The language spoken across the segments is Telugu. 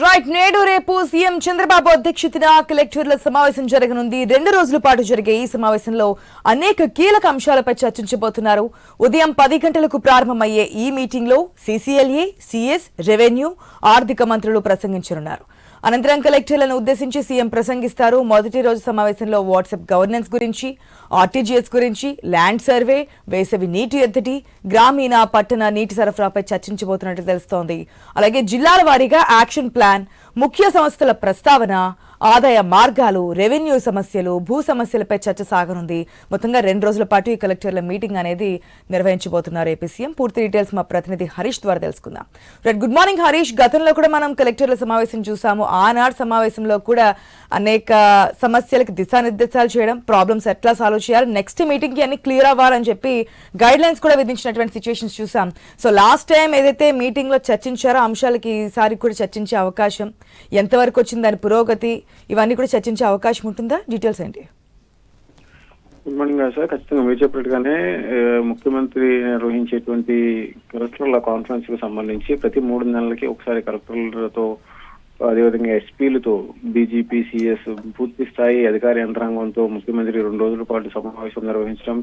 రైట్ నేడు రేపు సీఎం చంద్రబాబు అధ్యక్షతన కలెక్టర్ల సమావేశం జరగనుంది. 2 రోజుల పాటు జరిగే ఈ సమావేశంలో అనేక కీలక అంశాలపై చర్చించబోతున్నారు. ఉదయం 10 గంటలకు ప్రారంభమయ్యే ఈ మీటింగ్ లో సీసీఎల్ఏ, సీఎస్, రెవెన్యూ, ఆర్థిక మంత్రులు ప్రసంగించనున్నారు. అనంతరం కలెక్టర్లను ఉద్దేశించి సీఎం ప్రసంగిస్తారు. మొదటి రోజు సమావేశంలో వాట్సాప్ గవర్నెన్స్ గురించి, ఆర్టీజీఎస్ గురించి, ల్యాండ్ సర్వే, వేసవి నీటి ఎద్దడి, గ్రామీణ పట్టణ నీటి సరఫరాపై చర్చించబోతున్నట్టు తెలుస్తోంది. అలాగే జిల్లాల వారీగా యాక్షన్ ప్లాన్, ముఖ్య సంస్థల ప్రస్తావన, ఆదాయ మార్గాలు, రెవెన్యూ సమస్యలు, భూ సమస్యలపై చర్చ సాగనుంది. మొత్తంగా 2 రోజుల పాటు ఈ కలెక్టర్ల మీటింగ్ అనేది నిర్వహించబోతున్నారు ఏపీ సీఎం. పూర్తి డీటెయిల్స్ మా ప్రతినిధి హరీష్ ద్వారా తెలుసుకుందాం. Right, good morning Harish. గతంలో కూడా మనం కలెక్టర్ల సమావేశం చూసాము. ఆనాడు సమావేశంలో కూడా అనేక సమస్యలకు దిశానిర్దేశాలు చేయడం, ప్రాబ్లమ్స్ ఎట్లా సాల్వ్ చేయాలి, నెక్స్ట్ మీటింగ్ కి అన్ని క్లియర్ అవ్వాలని చెప్పి గైడ్ లైన్స్ కూడా విధించినటువంటి సిచ్యువేషన్స్ చూసాం. సో లాస్ట్ టైం ఏదైతే మీటింగ్ లో చర్చించారో అంశాలకి ఈసారి కూడా చర్చించే అవకాశం ఎంతవరకు వచ్చింది, దాని పురోగతి, ఇవన్నీ కూడా చర్చించే అవకాశం ఉంటుందా? డీటెయిల్స్ ఏంటి? Good morning sir. ఖచ్చితంగా మీరు చెప్పినట్టుగానే ముఖ్యమంత్రి నిర్వహించేటువంటి కలెక్టర్ల కాన్ఫరెన్స్ కు సంబంధించి ప్రతి 3 నెలలకి ఒకసారి కలెక్టర్లతో, అదేవిధంగా ఎస్పీలతో, డీజీపీ, సిఎస్ పూర్తి స్థాయి అధికార యంత్రాంగంతో ముఖ్యమంత్రి 2 రోజుల పాటు సమావేశం నిర్వహించడం,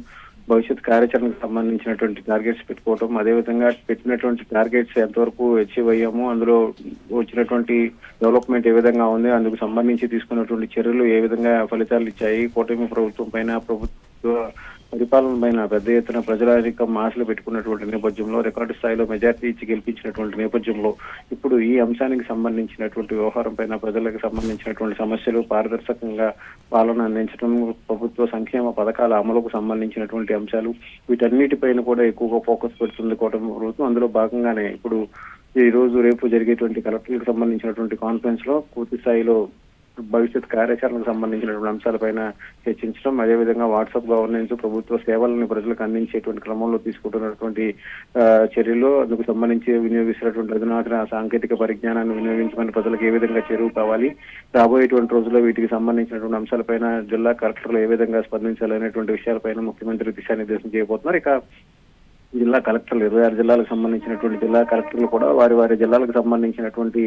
భవిష్యత్ కార్యాచరణకు సంబంధించినటువంటి టార్గెట్స్ పెట్టుకోవడం, అదేవిధంగా పెట్టినటువంటి టార్గెట్స్ ఎంతవరకు అచీవ్ అయ్యాము, అందులో వచ్చినటువంటి డెవలప్మెంట్ ఏ విధంగా ఉంది, అందుకు సంబంధించి తీసుకున్నటువంటి చర్యలు ఏ విధంగా ఫలితాలు ఇచ్చాయి, కూటమి ప్రభుత్వం పైన, ప్రభుత్వ పరిపాలన పైన పెద్ద ఎత్తున ప్రజాధికం ఆశలు పెట్టుకున్నటువంటి నేపథ్యంలో, రికార్డు స్థాయిలో మెజార్టీ ఇచ్చి గెలిపించినటువంటి నేపథ్యంలో ఇప్పుడు ఈ అంశానికి సంబంధించినటువంటి వ్యవహారం పైన, ప్రజలకు సంబంధించినటువంటి సమస్యలు, పారదర్శకంగా పాలన అందించడం, ప్రభుత్వ సంక్షేమ పథకాల అమలుకు సంబంధించినటువంటి అంశాలు, వీటన్నిటిపైన కూడా ఎక్కువగా ఫోకస్ పెడుతుంది కూటమి ప్రభుత్వం. అందులో భాగంగానే ఇప్పుడు ఈ రోజు రేపు జరిగేటువంటి కలెక్టర్లకు సంబంధించినటువంటి కాన్ఫరెన్స్ లో పూర్తి స్థాయిలో భవిష్యత్ కార్యాచరణకు సంబంధించినటువంటి అంశాలపైన చర్చించడం, అదేవిధంగా వాట్సాప్ గవర్నెన్స్, ప్రభుత్వ సేవలను ప్రజలకు అందించేటువంటి క్రమంలో తీసుకుంటున్నటువంటి చర్యలు, అందుకు సంబంధించి వినియోగిస్తున్నటువంటి అధునాతన సాంకేతిక పరిజ్ఞానాన్ని వినియోగించమని ప్రజలకు ఏ విధంగా చేరువ కావాలి, రాబోయేటువంటి రోజుల్లో వీటికి సంబంధించినటువంటి అంశాలపైన జిల్లా కలెక్టర్లు ఏ విధంగా స్పందించాలనేటువంటి విషయాలపైన ముఖ్యమంత్రి దిశానిర్దేశం చేయబోతున్నారు. ఇక జిల్లా కలెక్టర్లు 26 జిల్లాలకు సంబంధించినటువంటి జిల్లా కలెక్టర్లు కూడా వారి జిల్లాలకు సంబంధించినటువంటి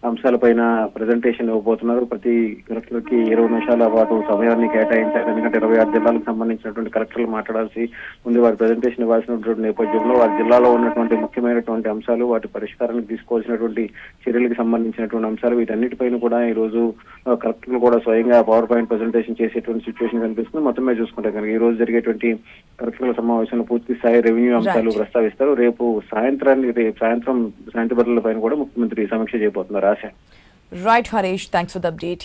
అంశాలపైన ప్రజెంటేషన్ ఇవ్వబోతున్నారు. ప్రతి కలెక్టర్ కి 20 నిమిషాల పాటు సమయాన్ని కేటాయించారు. ఎందుకంటే 26 జిల్లాలకు సంబంధించినటువంటి కలెక్టర్లు మాట్లాడాల్సి ఉంది, వారి ప్రజెంటేషన్ ఇవ్వాల్సినటువంటి నేపథ్యంలో వారి జిల్లాలో ఉన్నటువంటి ముఖ్యమైనటువంటి అంశాలు, వాటి పరిష్కారానికి తీసుకోవాల్సినటువంటి చర్యలకు సంబంధించినటువంటి అంశాలు, వీటన్నిటిపైన కూడా ఈ రోజు కలెక్టర్లు కూడా స్వయంగా పవర్ పాయింట్ ప్రజెంటేషన్ చేసేటువంటి సిచ్యువేషన్ కనిపిస్తుంది. మొత్తం మీద చూసుకుంటే కనుక ఈ రోజు జరిగేటువంటి కలెక్టర్ల సమావేశంలో పూర్తి స్థాయి రెవెన్యూ అంశాలు ప్రస్తావిస్తారు. రేపు సాయంత్రం శాంతి భద్రతల పైన కూడా ముఖ్యమంత్రి సమీక్ష చేయబోతున్నారు. ఆశ. Right Harish, thanks for the update.